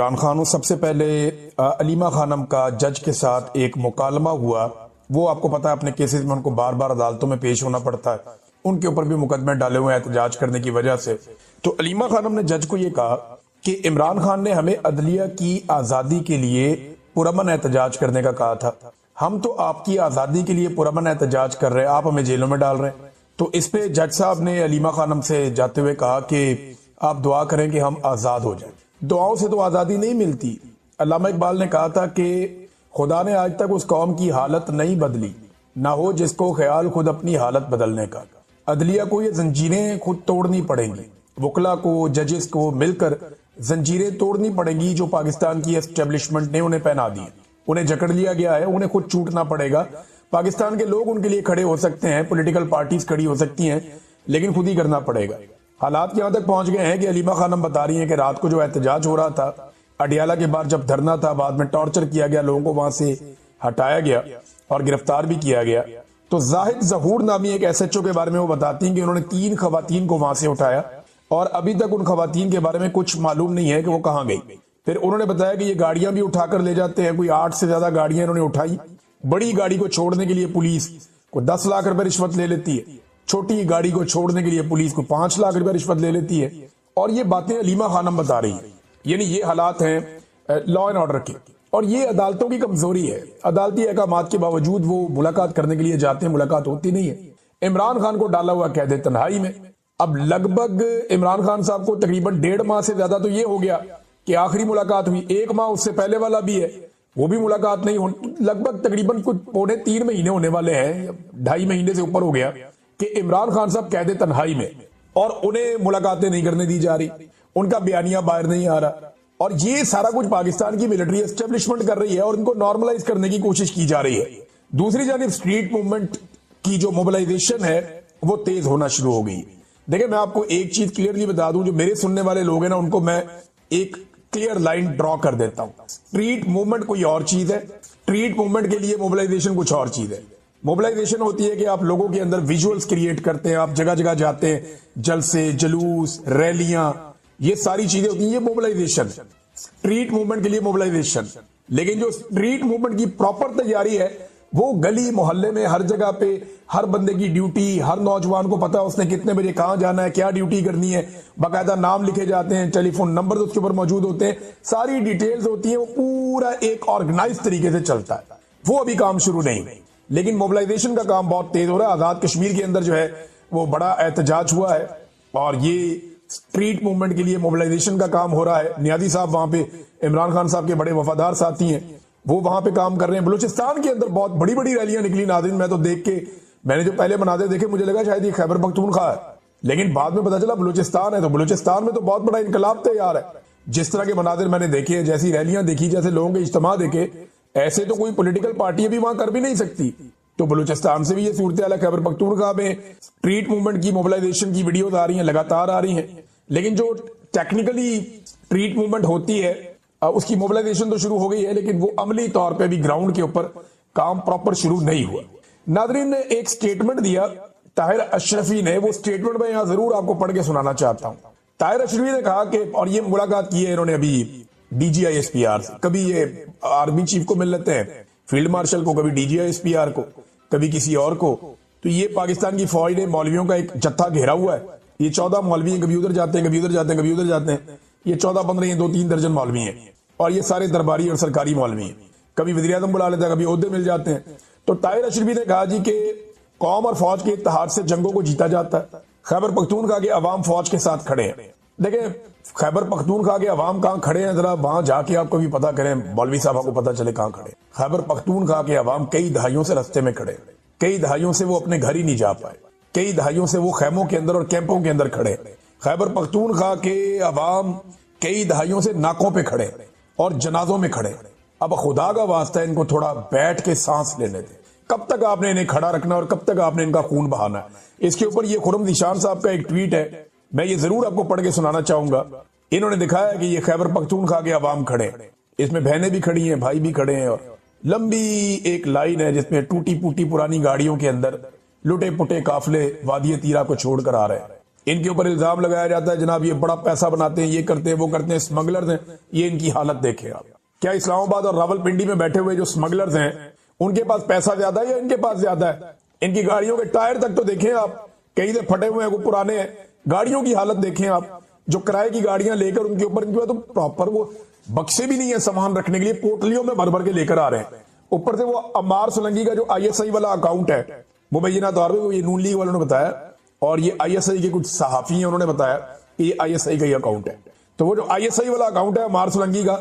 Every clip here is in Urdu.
عمران خان سب سے پہلے علیمہ خانم کا جج کے ساتھ ایک مکالمہ ہوا. وہ آپ کو پتا ہے اپنے کیسز میں ان کو بار بار عدالتوں میں پیش ہونا پڑتا ہے. ان کے اوپر بھی مقدمے ڈالے ہوئے ہیں احتجاج کرنے کی وجہ سے. تو علیمہ خانم نے جج کو یہ کہا کہ عمران خان نے ہمیں عدلیہ کی آزادی کے لیے پرامن احتجاج کرنے کا کہا تھا. ہم تو آپ کی آزادی کے لیے پرامن احتجاج کر رہے ہیں, آپ ہمیں جیلوں میں ڈال رہے ہیں. تو اس پہ جج صاحب نے علیمہ خانم سے جاتے ہوئے کہا کہ آپ دعا کریں کہ ہم آزاد ہو جائیں. دعاؤں سے تو آزادی نہیں ملتی. علامہ اقبال نے کہا تھا کہ خدا نے آج تک اس قوم کی حالت نہیں بدلی, نہ ہو جس کو خیال خود اپنی حالت بدلنے کا. عدلیہ کو یہ زنجیریں خود توڑنی پڑیں گی, وکلا کو, ججز کو مل کر زنجیریں توڑنی پڑیں گی جو پاکستان کی اسٹیبلشمنٹ نے انہیں پہنا دی. انہیں جکڑ لیا گیا ہے, انہیں خود چھوٹنا پڑے گا. پاکستان کے لوگ ان کے لیے کھڑے ہو سکتے ہیں, پولیٹیکل پارٹیز کھڑی ہو سکتی ہیں, لیکن خود ہی کرنا پڑے گا. حالات یہاں تک پہنچ گئے ہیں کہ علیمہ خانم بتا رہی ہیں کہ رات کو جو احتجاج ہو رہا تھا اڈیالہ کے بعد جب دھرنا تھا, بعد میں ٹارچر کیا گیا, لوگوں کو وہاں سے ہٹایا گیا اور گرفتار بھی کیا گیا. تو زاہد ظہور نامی ایک ایس ایچ او کے بارے میں وہ بتاتی ہیں کہ انہوں نے 3 خواتین کو وہاں سے اٹھایا اور ابھی تک ان خواتین کے بارے میں کچھ معلوم نہیں ہے کہ وہ کہاں گئی. پھر انہوں نے بتایا کہ یہ گاڑیاں بھی اٹھا کر لے جاتے ہیں, کوئی 8 سے زیادہ گاڑیاں انہوں نے اٹھائی. بڑی گاڑی کو چھوڑنے کے لیے پولیس کو 10 لاکھ روپے رشوت لے لیتی ہے, چھوٹی گاڑی کو چھوڑنے کے لیے پولیس کو 5 لاکھ روپے رشوت لے لیتی ہے. اور یہ باتیں علیمہ خانم بتا رہی ہیں. یعنی یہ حالات ہیں لا اینڈ آرڈر کے, اور یہ عدالتوں کی کمزوری ہے. عدالتی احکامات کے باوجود وہ ملاقات کرنے کے لیے جاتے ہیں, ملاقات ہوتی نہیں ہے. عمران خان کو ڈالا ہوا قید تنہائی میں. اب لگ بھگ عمران خان صاحب کو تقریباً 1.5 ماہ سے زیادہ تو یہ ہو گیا کہ آخری ملاقات ہوئی. 1 ماہ اس سے پہلے والا بھی ہے, وہ بھی ملاقات نہیں ہوئی. لگ بھگ تقریباً کچھ 3.25 مہینے ہونے والے ہیں, 2.5 مہینے سے اوپر ہو گیا کہ عمران خان صاحب قید تنہائی میں, اور انہیں ملاقاتیں نہیں کرنے دی جا رہی, ان کا بیانیہ باہر نہیں آ رہا. اور یہ سارا کچھ پاکستان کی ملٹری اسٹیبلشمنٹ کر رہی ہے اور ان کو نارملائز کرنے کی کوشش کی جا رہی ہے. دوسری جانب سٹریٹ موومنٹ کی جو موبلائزیشن ہے وہ تیز ہونا شروع ہو گئی. دیکھیں میں آپ کو ایک چیز کلیئرلی بتا دوں, جو میرے سننے والے لوگ ہیں نا, ان کو میں ایک کلیئر لائن ڈرا کر دیتا ہوں. سٹریٹ موومنٹ کوئی اور چیز ہے, سٹریٹ موومنٹ کے لیے موبلائزیشن کچھ اور چیز ہے. موبلائزیشن ہوتی ہے کہ آپ لوگوں کے اندر ویژولز کریٹ کرتے ہیں, آپ جگہ جگہ جاتے ہیں, جلسے, جلوس, ریلیاں, یہ ساری چیزیں ہوتی ہیں, یہ موبلائزیشن. سٹریٹ موومنٹ کے لیے موبلائزیشن. لیکن جو سٹریٹ موومنٹ کی پراپر تیاری ہے وہ گلی محلے میں ہر جگہ پہ ہر بندے کی ڈیوٹی, ہر نوجوان کو پتا اس نے کتنے بجے کہاں جانا ہے, کیا ڈیوٹی کرنی ہے, باقاعدہ نام لکھے جاتے ہیں, ٹیلی فون نمبر اس کے اوپر موجود ہوتے ہیں, ساری ڈیٹیلز ہوتی ہیں, وہ پورا ایک آرگنائز طریقے سے چلتا ہے. وہ ابھی کام شروع نہیں, لیکن موبلائزیشن کا کام بہت تیز ہو رہا ہے. آزاد کشمیر کے اندر جو ہے وہ بڑا احتجاج ہوا ہے اور یہ سٹریٹ موومنٹ کے لیے موبلائزیشن کا کام ہو رہا ہے. نیازی صاحب وہاں پہ عمران خان صاحب کے بڑے وفادار ساتھی ہیں, وہ وہاں پہ کام کر رہے ہیں. بلوچستان کے اندر بہت بڑی بڑی ریلیاں نکلی. ناظرین میں تو دیکھ کے, میں نے جو پہلے مناظر دیکھے مجھے لگا شاید یہ خیبر پختونخوا ہے, لیکن بعد میں پتا چلا بلوچستان ہے. تو بلوچستان میں تو بہت بڑا انقلاب تیار ہے. جس طرح کے مناظر میں نے دیکھے ہیں, جیسی ریلیاں دیکھی, جیسے لوگوں کے اجتماع دیکھے, ایسے تو کوئی پولیٹیکل پارٹی بھی وہاں کر بھی نہیں سکتی. تو بلوچستان سے بھی یہ صورتحال ہے. خیبر پختونخوا میں سٹریٹ موومنٹ کی موبلائزیشن کی ویڈیوز آ رہی ہیں, لگاتار آ رہی ہیں, لیکن جو ٹیکنیکلی سٹریٹ موومنٹ ہوتی ہے اس کی موبلائزیشن تو شروع ہو گئی ہے, لیکن وہ عملی طور پہ بھی گراؤنڈ کے اوپر کام پراپر شروع نہیں ہوا. ناظرین نے ایک سٹیٹمنٹ دیا طاہر اشرفی نے, وہ سٹیٹمنٹ میں یہاں ضرور آپ کو پڑھ کے سنانا چاہتا ہوں. طاہر اشرفی نے کہا کہ, اور یہ ملاقات کی ہے انہوں نے ابھی D G I S P R سے, کبھی یہ آرمی چیف کو مل لیتے ہیں, فیلڈ مارشل کو, کبھی D G I S P R کو, کبھی کسی اور کو. تو یہ پاکستان کی فوج نے مولویوں کا ایک جتھا گھیرا ہوا ہے. یہ 14 مولوی ہیں, کبھی ادھر جاتے ہیں, کبھی ادھر جاتے ہیں, کبھی ادھر جاتے ہیں. یہ 14-15 یہ 2-3 درجن مولوی ہیں, اور یہ سارے درباری اور سرکاری مولوی ہیں. کبھی وزیر اعظم بلا لیتا ہے, کبھی عہدے مل جاتے ہیں. تو طاہر اشرفی نے کہا جی کہ قوم اور فوج کے اتحاد سے جنگوں کو جیتا جاتا ہے. خیبر پختونخوا کے عوام فوج کے ساتھ کھڑے ہیں. دیکھیں خیبر پختونخوا کے عوام کہاں کھڑے ہیں, ذرا وہاں جا کے آپ کو بھی پتا کریں, مولوی صاحب کو پتا چلے کہاں کھڑے. خیبر پختونخوا کے عوام کئی دہائیوں سے رستے میں کھڑے, کئی دہائیوں سے وہ اپنے گھر ہی نہیں جا پائے, کئی دہائیوں سے وہ خیموں کے اندر اور کیمپوں کے اندر کھڑے. خیبر پختونخوا کے عوام کئی دہائیوں سے ناکوں پہ کھڑے اور جنازوں میں کھڑے. اب خدا کا واسطہ ان کو تھوڑا بیٹھ کے سانس لینے دیں. کب تک آپ نے انہیں کھڑا رکھنا اور کب تک آپ نے ان کا خون بہانا ہے. اس کے اوپر یہ خرم ذیشان صاحب کا ایک ٹویٹ ہے, میں یہ ضرور آپ کو پڑھ کے سنانا چاہوں گا. انہوں نے دکھایا کہ یہ خیبر پختونخوا کے عوام کھڑے, اس میں بہنیں بھی کھڑی ہیں, بھائی بھی کھڑے ہیں, اور لمبی ایک لائن ہے جس میں ٹوٹی پوٹی پرانی گاڑیوں کے اندر لٹے پٹے قافلے وادی تیرا کو چھوڑ کر آ رہے ہیں. ان کے اوپر الزام لگایا جاتا ہے جناب یہ بڑا پیسہ بناتے ہیں، یہ کرتے ہیں، وہ کرتے ہیں، اسمگلرز ہیں. یہ ان کی حالت دیکھیں آپ. کیا اسلام آباد اور راولپنڈی میں بیٹھے ہوئے جو اسمگلرز ہیں ان کے پاس پیسہ زیادہ ہے یا ان کے پاس زیادہ ہے؟ ان کی گاڑیوں کے ٹائر تک تو دیکھیں آپ، کہیں سے پھٹے ہوئے ہیں، وہ پرانے ہیں. گاڑیوں کی حالت دیکھیں آپ، جو کرائے کی گاڑیاں لے کر ان کے اوپر تو پراپر وہ بکسے بھی نہیں ہے سامان رکھنے کے لیے، پوٹلیوں میں بھر بھر کے لے کر آ رہے ہیں. اوپر سے وہ عمار سولنگی کا جو ISI والا اکاؤنٹ ہے، مبینہ طور پہ یہ نون لیگ والوں نے بتایا، اور یہ ISI کے کچھ صحافی ہیں انہوں نے بتایا کہ یہ ISI کا ہی اکاؤنٹ ہے. تو وہ جو ISI والا اکاؤنٹ ہے عمار سولنگی کا،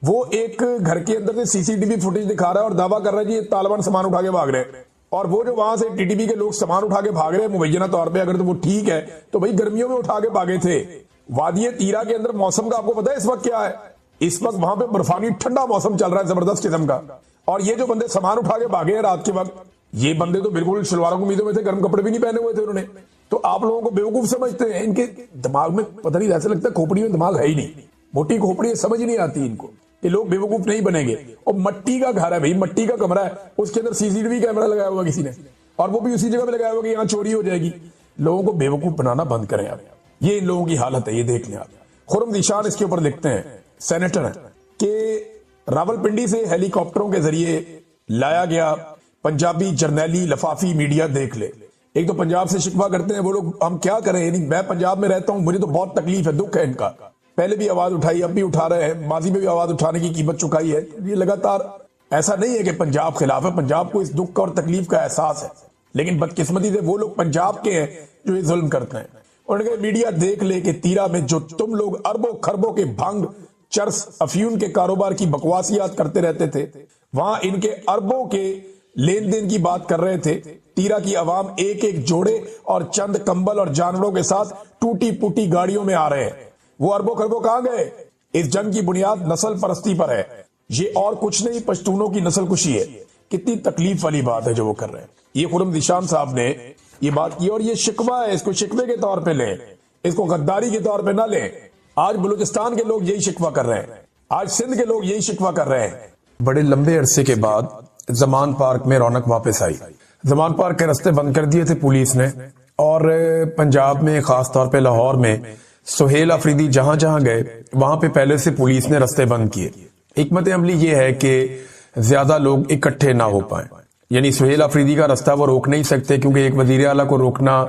وہ ایک گھر کے اندر سے CCTV فوٹیج دکھا رہا ہے اور دعویٰ کر رہا ہے جی یہ طالبان سامان اٹھا کے بھاگ رہے ہیں. اور وہ جو وہاں سے TTP کے لوگ سامان اٹھا کے بھاگ رہے ہیں مبینہ طور پہ اگر تو وہ ٹھیک ہے تو بھائی گرمیوں میں اٹھا کے بھاگے تھے. وادی تیرا کے اندر موسم کا آپ کو پتا ہے اس وقت کیا ہے؟ اس وقت وہاں پہ برفانی ٹھنڈا موسم چل رہا ہے زبردست قسم کا. اور یہ جو بندے سامان اٹھا کے بھاگے ہیں رات کے وقت، یہ بندے تو بالکل شلواروں کو میدوں میں تھے، گرم کپڑے بھی نہیں پہنے ہوئے تھے انہوں نے. تو آپ لوگوں کو بیوقوف سمجھتے ہیں، ان کے دماغ میں پتہ نہیں، ایسا لگتا ہے کھوپڑی میں دماغ ہے ہی نہیں، موٹی کھوپڑی سمجھ نہیں آتی ان کو کہ لوگ بیوقوف نہیں بنیں گے. اور مٹی کا گھر ہے بھائی، مٹی کا کمرہ ہے، اس کے اندر CCTV کیمرہ لگایا ہوا کسی نے، اور وہ بھی اسی جگہ پہ لگایا ہوا کہ یہاں چوری ہو جائے گی. لوگوں کو بیوقوف بنانا بند کریں آپ. یہ ان لوگوں کی حالت ہے، یہ دیکھ لیں آپ. خرم ذیشان اس کے اوپر لکھتے ہیں، سینیٹر ہیں، کہ راولپنڈی سے ہیلی کاپٹروں کے ذریعے لایا گیا پنجابی جرنیلی لفافی میڈیا دیکھ لے. ایک تو پنجاب سے شکوہ کرتے ہیں وہ لوگ، ہم کیا کریں، یعنی میں پنجاب میں رہتا ہوں، مجھے تو بہت تکلیف ہے، دکھ ہے ان کا. پہلے بھی آواز اٹھائی، اب بھی اٹھا رہے ہیں، ماضی میں بھی آواز اٹھانے کی قیمت چکائی ہے. یہ لگاتار ایسا نہیں ہے کہ پنجاب خلاف ہے، پنجاب کو اس دکھ اور تکلیف کا احساس ہے، لیکن بدقسمتی سے وہ لوگ پنجاب کے ہیں جو یہ ظلم کرتے ہیں. اور میڈیا دیکھ لے کہ تیرا میں جو تم لوگ اربوں خربوں کے بھنگ، چرس، افیون کے کاروبار کی بکواسیات کرتے رہتے تھے، وہاں ان کے اربوں کے لین دین کی بات کر رہے تھے. تیرا کی عوام ایک ایک جوڑے اور چند کمبل اور جانوروں کے ساتھ ٹوٹی پوٹی گاڑیوں میں آ رہے ہیں. وہ اربوں خربوں کہاں گئے؟ اس جنگ کی بنیاد نسل پرستی پر ہے، یہ اور کچھ نہیں، پشتونوں کی نسل کشی ہے. کتنی تکلیف والی بات ہے جو وہ کر رہے ہیں. یہ خرم ذیشان صاحب نے یہ بات کی، اور یہ شکوہ ہے، اس کو شکوے کے طور پہ لیں، اس کو غداری کے طور پہ نہ لیں. آج بلوچستان کے لوگ یہی شکوہ کر رہے ہیں، آج سندھ کے لوگ یہی شکوہ کر رہے ہیں. بڑے لمبے عرصے کے بعد زمان پارک میں رونق واپس آئی. زمان پارک کے راستے بند کر دیے تھے پولیس نے، اور پنجاب میں خاص طور پہ لاہور میں سہیل آفریدی جہاں جہاں گئے وہاں پہ پہلے سے پولیس نے راستے بند کیے. حکمت عملی یہ ہے کہ زیادہ لوگ اکٹھے نہ ہو پائیں. یعنی سہیل آفریدی کا راستہ وہ روک نہیں سکتے، کیونکہ ایک وزیر اعلیٰ کو روکنا،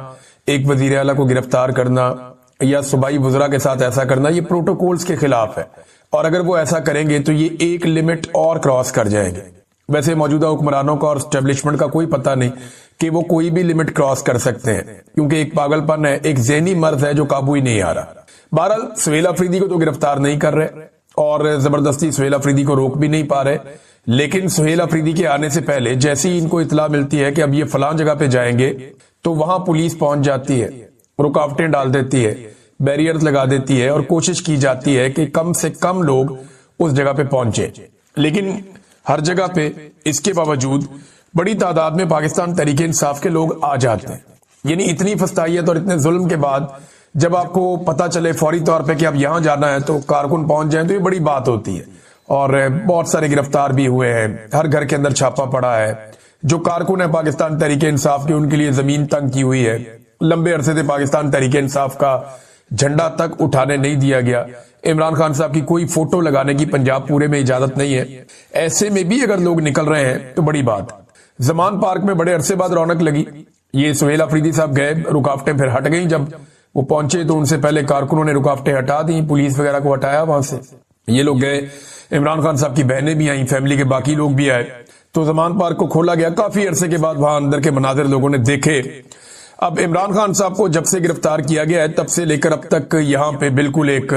ایک وزیر اعلیٰ کو گرفتار کرنا یا صوبائی وزراء کے ساتھ ایسا کرنا، یہ پروٹوکولز کے خلاف ہے. اور اگر وہ ایسا کریں گے تو یہ ایک لمٹ اور کراس کر جائیں گے. ویسے موجودہ حکمرانوں کا اور اسٹیبلشمنٹ کا کوئی پتہ نہیں کہ وہ کوئی بھی لمٹ کراس کر سکتے ہیں، کیونکہ ایک پاگل پن ہے، ایک ذہنی مرض ہے جو قابو ہی نہیں آ رہا. بہرحال سہیل آفریدی کو تو گرفتار نہیں کر رہے اور زبردستی سہیل آفریدی کو روک بھی نہیں پا رہے، لیکن سہیل آفریدی کے آنے سے پہلے جیسے ہی ان کو اطلاع ملتی ہے کہ اب یہ فلاں جگہ پہ جائیں گے تو وہاں پولیس پہنچ جاتی ہے، رکاوٹیں ڈال دیتی ہے، بیریئرز لگا دیتی ہے، اور کوشش کی جاتی ہے کہ کم سے کم لوگ اس جگہ پہ پہنچے. لیکن ہر جگہ پہ اس کے باوجود بڑی تعداد میں پاکستان تحریک انصاف کے لوگ آ جاتے ہیں. یعنی اتنی فستائیت اور اتنے ظلم کے بعد جب آپ کو پتا چلے فوری طور پہ کہ اب یہاں جانا ہے تو کارکن پہنچ جائیں تو یہ بڑی بات ہوتی ہے. اور بہت سارے گرفتار بھی ہوئے ہیں، ہر گھر کے اندر چھاپا پڑا ہے. جو کارکن ہے پاکستان تحریک انصاف کے، ان کے لیے زمین تنگ کی ہوئی ہے. لمبے عرصے سے پاکستان تحریک انصاف کا جھنڈا تک اٹھانے نہیں دیا گیا. عمران خان صاحب کی کوئی فوٹو لگانے کی پنجاب پورے میں اجازت نہیں ہے. ایسے میں بھی اگر لوگ نکل رہے ہیں تو بڑی بات. زمان پارک میں بڑے عرصے بعد رونق لگی. یہ سہیل آفریدی صاحب گئے، رکاوٹیں پھر ہٹ گئیں. جب وہ پہنچے تو ان سے پہلے کارکنوں نے رکاوٹیں ہٹا دی، پولیس وغیرہ کو ہٹایا وہاں سے. یہ لوگ گئے، عمران خان صاحب کی بہنیں بھی آئیں، فیملی کے باقی لوگ بھی آئے، تو زمان پارک کو کھولا گیا. کافی عرصے کے بعد وہاں اندر کے مناظر لوگوں نے دیکھے. اب عمران خان صاحب کو جب سے گرفتار کیا گیا ہے تب سے لے کر اب تک یہاں پہ بالکل ایک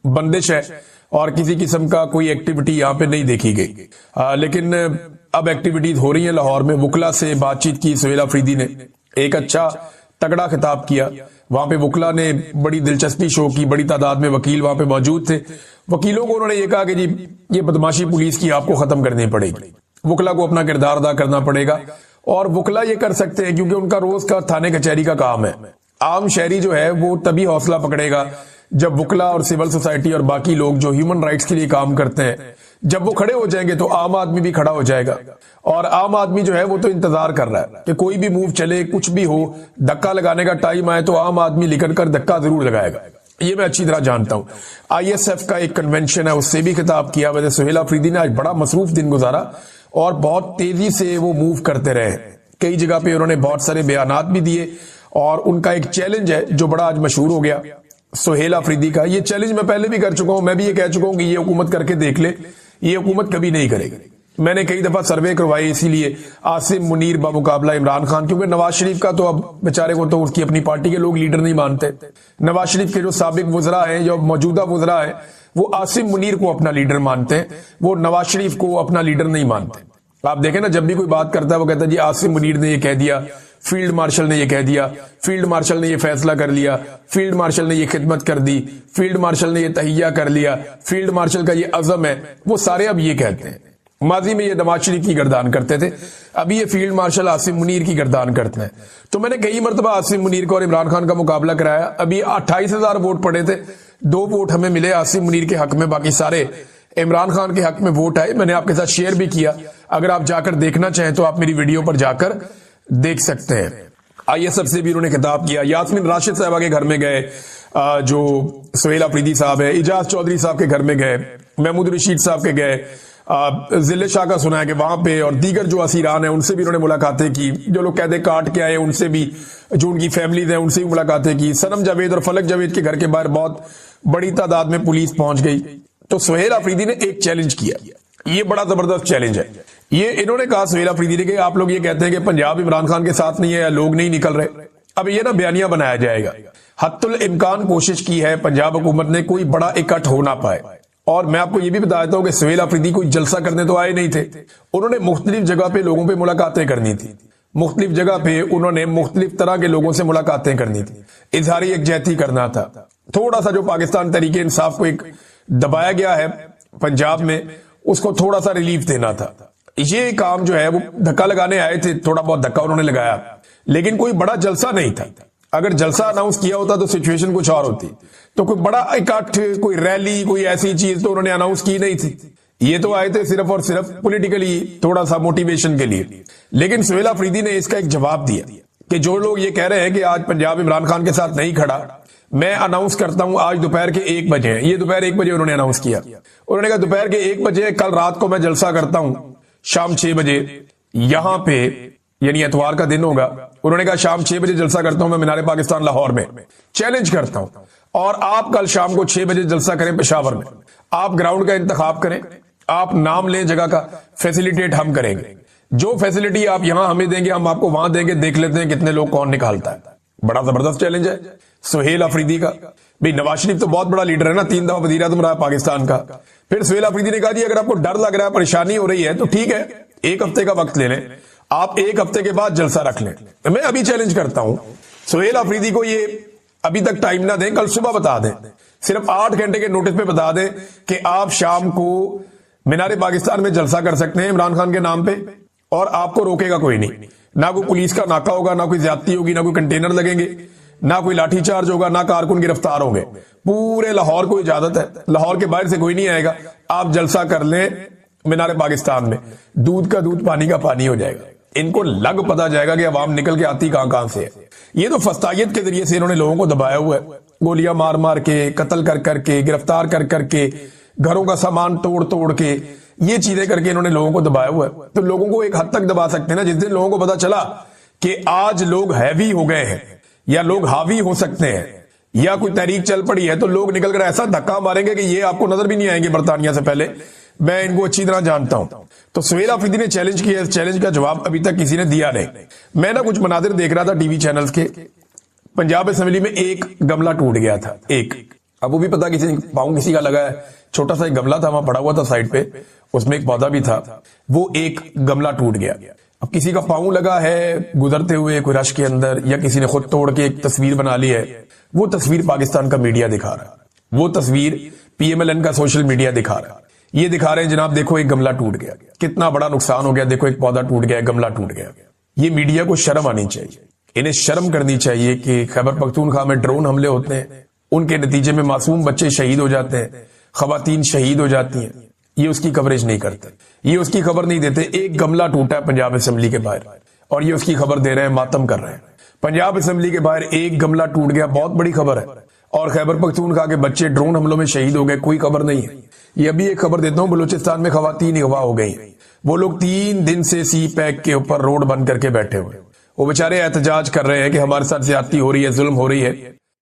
بندش ہے اور کسی قسم کا کوئی ایکٹیویٹی یہاں پہ نہیں دیکھی گئی. لیکن اب ایکٹیویٹیز ہو رہی ہیں لاہور میں. وکلا سے بات چیت کی سہیل آفریدی نے، ایک اچھا تگڑا خطاب کیا. وہاں پہ وکلا نے بڑی دلچسپی شو کی، بڑی تعداد میں وکیل وہاں پہ موجود تھے. وکیلوں کو انہوں نے یہ کہا کہ جی یہ بدماشی پولیس کی آپ کو ختم کرنی پڑے گی، وکلا کو اپنا کردار ادا کرنا پڑے گا. اور وکلا یہ کر سکتے ہیں کیونکہ ان کا روز کا تھانے کچہری کا کام ہے. عام شہری جو ہے وہ تبھی حوصلہ پکڑے گا جب وکلا اور سول سوسائٹی اور باقی لوگ جو ہیومن رائٹس کے لیے کام کرتے ہیں، جب وہ کھڑے ہو جائیں گے تو عام آدمی بھی کھڑا ہو جائے گا، اور عام آدمی جو ہے وہ تو انتظار کر رہا ہے کہ کوئی بھی موو چلے، کچھ بھی ہو، دھکا لگانے کا ٹائم آئے تو عام آدمی نکل کر دھکا ضرور لگائے گا۔ یہ میں اچھی طرح جانتا ہوں۔ آئی ایس ایف کا ایک کنونشن ہے، اس سے بھی خطاب کیا۔ ویسے سہیل آفریدی نے آج بڑا مصروف دن گزارا اور بہت تیزی سے وہ موو کرتے رہے، کئی جگہ پہ انہوں نے بہت سارے بیانات بھی دیے، اور ان کا ایک چیلنج ہے جو بڑا آج مشہور ہو گیا سہیل آفریدی کا۔ یہ چیلنج میں پہلے بھی کر چکا ہوں، میں بھی یہ کہہ چکا ہوں کہ یہ حکومت کر کے دیکھ لے، یہ حکومت کبھی نہیں کرے گی۔ میں نے کئی دفعہ سروے کروائی، اسی لیے عاصم منیر بمقابلہ عمران خان، کیونکہ نواز شریف کا تو اب بیچارے کو تو اس کی اپنی پارٹی کے لوگ لیڈر نہیں مانتے۔ نواز شریف کے جو سابق وزراء ہیں، جو موجودہ وزراء ہیں، وہ عاصم منیر کو اپنا لیڈر مانتے ہیں، وہ نواز شریف کو اپنا لیڈر نہیں مانتے۔ آپ دیکھیں نا، جب بھی کوئی بات کرتا ہے وہ کہتا ہے جی عاصم منیر نے یہ کہہ دیا، فیلڈ مارشل نے یہ کہہ دیا، فیلڈ مارشل نے یہ فیصلہ کر لیا، فیلڈ مارشل نے یہ خدمت کر دی، فیلڈ مارشل نے یہ تہیہ کر لیا، فیلڈ مارشل کا یہ عزم ہے۔ وہ سارے اب یہ کہتے ہیں، ماضی میں یہ نواز شریف کی گردان کرتے تھے، ابھی یہ فیلڈ مارشل عاصم منیر کی گردان کرتے ہیں۔ تو میں نے کئی مرتبہ عاصم منیر کو اور عمران خان کا مقابلہ کرایا، ابھی 28,000 ووٹ پڑے تھے، 2 ووٹ ہمیں ملے عاصم منیر کے حق میں، باقی سارے عمران خان کے حق میں ووٹ آئے۔ میں نے آپ کے ساتھ شیئر بھی کیا، اگر آپ جا کر دیکھنا چاہیں تو آپ میری ویڈیو پر جا کر دیکھ سکتے ہیں۔ آئی ایس ایف سے بھی انہوں نے خطاب کیا، یاسمین راشد صاحبہ کے گھر میں گئے، جو سہیل آفریدی صاحب ہے، اعجاز چودھری صاحب کے گھر میں گئے، محمود رشید صاحب کے گئے، ذل شاہ کا سنا ہے کہ وہاں پہ، اور دیگر جو اسیران ہیں ان سے بھی انہوں نے ملاقاتیں کی، جو لوگ قید کاٹ کے آئے ان سے بھی، جو ان کی فیملیز ہیں ان سے بھی ملاقاتیں کی۔ سنم جاوید اور فلک جاوید کے گھر کے باہر بہت بڑی تعداد میں پولیس پہنچ گئی۔ تو سہیل آفریدی نے ایک چیلنج کیا، یہ بڑا زبردست چیلنج ہے۔ یہ انہوں نے کہا سہیل آفریدی نے کہ آپ لوگ یہ کہتے ہیں کہ پنجاب عمران خان کے ساتھ نہیں ہے یا لوگ نہیں نکل رہے، اب یہ نا بیانیہ بنایا جائے گا۔ حتی الامکان کوشش کی ہے پنجاب حکومت نے کوئی بڑا اکٹھ ہو نہ پائے، اور میں آپ کو یہ بھی بتا دیتا ہوں کہ سہیل آفریدی کوئی جلسہ کرنے تو آئے نہیں تھے، انہوں نے مختلف جگہ پہ لوگوں پہ ملاقاتیں کرنی تھی، مختلف جگہ پہ انہوں نے مختلف طرح کے لوگوں سے ملاقاتیں کرنی تھی، اظہار یکجہتی کرنا تھا، تھوڑا سا جو پاکستان تحریک انصاف کو ایک دبایا گیا ہے پنجاب میں، اس کو تھوڑا سا ریلیف دینا تھا۔ یہ کام جو ہے وہ دھکا لگانے آئے تھے، تھوڑا بہت دھکا انہوں نے لگایا، لیکن کوئی بڑا جلسہ نہیں تھا۔ اگر جلسہ اناؤنس کیا ہوتا تو سچویشن کچھ اور ہوتی، تو کوئی بڑا اکٹھ، کوئی ریلی، کوئی ایسی چیز تو انہوں نے اناؤنس کی نہیں تھی۔ یہ تو آئے تھے صرف اور صرف پولیٹیکلی تھوڑا سا موٹیویشن کے لیے۔ لیکن سہیل آفریدی نے اس کا ایک جواب دیا کہ جو لوگ یہ کہہ رہے ہیں کہ آج پنجاب عمران خان کے ساتھ نہیں کھڑا، میں اناؤنس کرتا ہوں آج دوپہر کے 1 بجے ہیں، یہ دوپہر 1 بجے انہوں نے اناؤنس کیا، انہوں نے کہا دوپہر کے 1 بجے کل رات کو میں جلسہ کرتا ہوں، شام 6 بجے یہاں پہ، یعنی اتوار کا دن ہوگا، انہوں نے کہا شام 6 بجے جلسہ کرتا ہوں میں مینار پاکستان لاہور میں، چیلنج کرتا ہوں، اور آپ کل شام کو 6 بجے جلسہ کریں پشاور میں، آپ گراؤنڈ کا انتخاب کریں، آپ نام لیں جگہ کا، فیسیلیٹیٹ ہم کریں گے، جو فیسیلیٹی آپ یہاں ہمیں دیں گے ہم آپ کو وہاں دیں گے، دیکھ لیتے ہیں کتنے لوگ کون نکالتا ہے۔ بڑا زبردست چیلنج ہے سہیل آفریدی کا۔ بھئی نواز شریف تو بہت بڑا لیڈر ہے نا، 3 دفعہ وزیر اعظم رہا پاکستان کا۔ پھر سہیل آفریدی نے کہا جی اگر آپ کو ڈر لگ رہا ہے، پریشانی ہو رہی ہے تو ٹھیک ہے، 1 ہفتے کا وقت لے لیں، آپ 1 ہفتے کے بعد جلسہ رکھ لیں۔ میں ابھی چیلنج کرتا ہوں سہیل آفریدی کو، یہ ابھی تک ٹائم نہ دیں، کل صبح بتا دیں، صرف 8 گھنٹے کے نوٹس پہ بتا دیں کہ آپ شام کو مینار پاکستان میں جلسہ کر سکتے ہیں عمران خان کے نام پہ، اور آپ کو روکے گا کوئی نہیں، نہ کوئی پولیس کا ناکہ ہوگا، نہ کوئی زیادتی ہوگی، نہ کوئی کنٹینر لگیں گے، نہ کوئی لاٹھی چارج ہوگا، نہ کارکن گرفتار ہوں گے، پورے لاہور کو اجازت ہے، لاہور کے باہر سے کوئی نہیں آئے گا، آپ جلسہ کر لیں مینار پاکستان میں، دودھ کا دودھ پانی کا پانی ہو جائے گا، ان کو لگ پتا جائے گا کہ عوام نکل کے آتی کہاں سے ہے۔ یہ تو فسطائیت کے ذریعے سے انہوں نے لوگوں کو دبایا ہوا ہے، گولیاں مار مار کے، قتل کر کر کے، گرفتار کر کر کے، گھروں کا سامان توڑ توڑ کے، یہ چیزیں کر کے انہوں نے لوگوں کو دبایا ہوا ہے۔ تو لوگوں کو ایک حد تک دبا سکتے ہیں نا، جس دن لوگوں کو پتا چلا کہ آج لوگ ہیوی ہو گئے ہیں یا لوگ حاوی ہو سکتے ہیں یا کوئی تحریک چل پڑی ہے، تو لوگ نکل کر ایسا دھکا ماریں گے کہ یہ آپ کو نظر بھی نہیں آئیں گے برطانیہ سے پہلے، میں ان کو اچھی طرح جانتا ہوں۔ تو سہیل آفریدی نے چیلنج کیا، اس چیلنج کا جواب ابھی تک کسی نے دیا نہیں۔ میں نا کچھ مناظر دیکھ رہا تھا ٹی وی چینلز کے، پنجاب اسمبلی میں ایک گملہ ٹوٹ گیا تھا، ایک، اب وہ بھی پتا کسی پاؤں کسی کا لگا ہے، چھوٹا سا ایک گملہ تھا وہاں پڑا ہوا تھا سائڈ پہ، اس میں ایک پودا بھی تھا، وہ ایک گملہ ٹوٹ گیا۔ اب کسی کا پاؤں لگا ہے گزرتے ہوئے کوئی رش کے اندر، یا کسی نے خود توڑ کے ایک تصویر بنا لی ہے، وہ تصویر پاکستان کا میڈیا دکھا رہا ہے، وہ تصویر پی ایم ایل این کا سوشل میڈیا دکھا رہا ہے، یہ دکھا رہے ہیں جناب دیکھو ایک گملہ ٹوٹ گیا، کتنا بڑا نقصان ہو گیا، دیکھو ایک پودا ٹوٹ گیا، گملہ ٹوٹ گیا۔ یہ میڈیا کو شرم آنی چاہیے، انہیں شرم کرنی چاہیے کہ خیبر پختونخوا میں ڈرون حملے ہوتے ہیں، ان کے نتیجے میں معصوم بچے شہید ہو جاتے ہیں، خواتین شہید ہو جاتی ہیں، یہ اس کی کوریج نہیں کرتے، یہ اس کی خبر نہیں دیتے۔ ایک گملہ ٹوٹا ہے پنجاب اسمبلی کے باہر اور یہ اس کی خبر دے رہے ہیں، ماتم کر رہے ہیں۔ پنجاب اسمبلی کے باہر ایک گملہ ٹوٹ گیا، بہت بڑی خبر ہے۔ اور خیبر پختونخوا کے بچے ڈرون حملوں میں شہید ہو گئے، کوئی خبر نہیں ہے۔ یہ ابھی ایک خبر دیتا ہوں، بلوچستان میں خواتین اغوا ہو گئی ہیں، وہ لوگ 3 دن سے سی پیک کے اوپر روڈ بند کر کے بیٹھے ہوئے، وہ بیچارے احتجاج کر رہے ہیں کہ ہمارے ساتھ زیادتی ہو رہی ہے، ظلم ہو رہی ہے۔